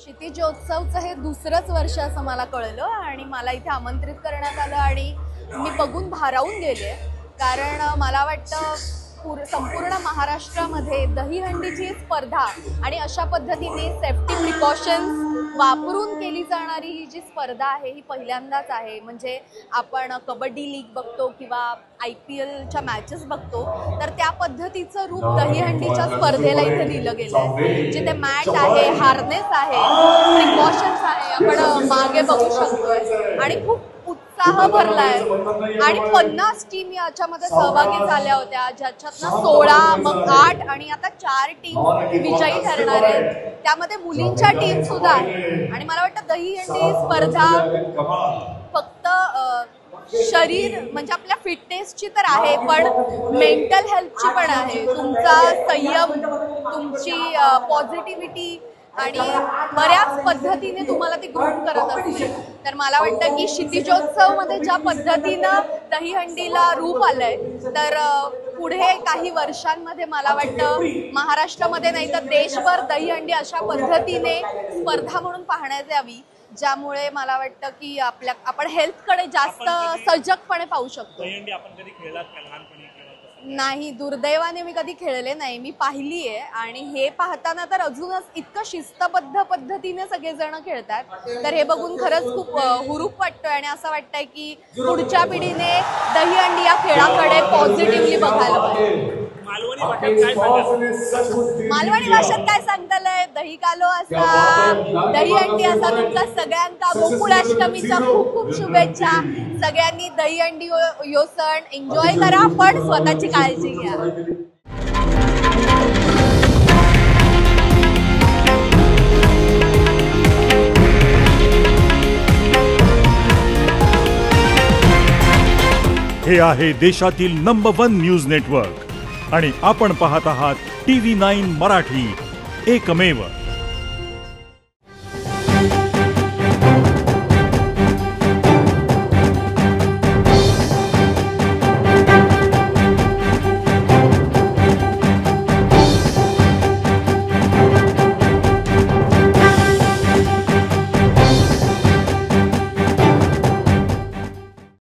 क्षितिजोत्सवचं हे दुसरंच वर्ष असं मला कळलं आणि मला इथे आमंत्रित करण्यात आलं आणि मी बघून भारावून गेले. कारण मला वाटतं संपूर्ण महाराष्ट्रामध्ये दहीहंडीची स्पर्धा आणि अशा पद्धतीने सेफ्टी प्रिकॉशन्स वापरून केली जाणारी ही जी स्पर्धा आहे ही पहिल्यांदाच आहे. म्हणजे आपण कबड्डी लीग बघतो किंवा IPLच्या मॅचेस बघतो तर त्या पद्धतीचं रूप दहीहंडीच्या स्पर्धेला इथे दिलं गेलं आहे. जिथे मॅट आहे, हार्नेस आहे, प्रिकॉशन्स आहे, आपण मागे बघू शकतोय आणि खूप उत्साह भरलाय. आणि 50 टीम याच्यामध्ये सहभागी झाल्या होत्या, ज्याच्यातनं 16 मग 8 आणि आता 4 टीम विजयी ठरणार आहेत. त्यामध्ये मुलींच्या टीम सुद्धा आहे. आणि मला वाटतं दहीहंडी स्पर्धा फक्त शरीर म्हणजे आपल्या फिटनेसची तर आहे, पण मेंटल हेल्थची पण आहे. तुमचा संयम, तुमची पॉझिटिव्हिटी आणि बऱ्याच पद्धतीने तुम्हाला ती ग्रूम करत असते. तर मला वाटतं की क्षितिजोत्सवमध्ये ज्या पद्धतीनं दहीहंडीला रूप आलंय तर पुढे काही वर्षांमध्ये मला वाटतं महाराष्ट्रामध्ये नाही तर देशभर दहीहंडी अशा पद्धतीने स्पर्धा म्हणून पाहण्यात यावी, ज्यामुळे मला वाटतं की आपण हेल्थकडे जास्त सजगपणे पाहू शकतो. दहीहंडी आपण कधी खेळलात का लहानपणी? नाही, दुर्दैवाने मी कधी खेळले नाही. मी पाहिली आहे आणि हे पाहताना तर अजूनच इतकं शिस्तबद्ध पद्धतीने सगळेजण खेळतात. तर हे बघून खरंच खूप हुरूप वाटतोय आणि असं वाटतंय की पुढच्या पिढीने दहीहंडी या खेळाकडे पॉझिटिव्हली बघायला पाहिजे. मालवणी भाषेत काय सांगतालय? दही कालो असा, दहीहंडी असा. तुमच्या सगळ्यांका गोकुळाष्टमीच्या खूप खूप शुभेच्छा. सगळ्यांनी दहीहंडी यो सण एन्जॉय करा, पण स्वतःची काळजी घ्या. हे आहे देशातील नंबर 1 न्यूज नेटवर्क आणि आपण पाहत आहात TV9 मराठी, एकमेव.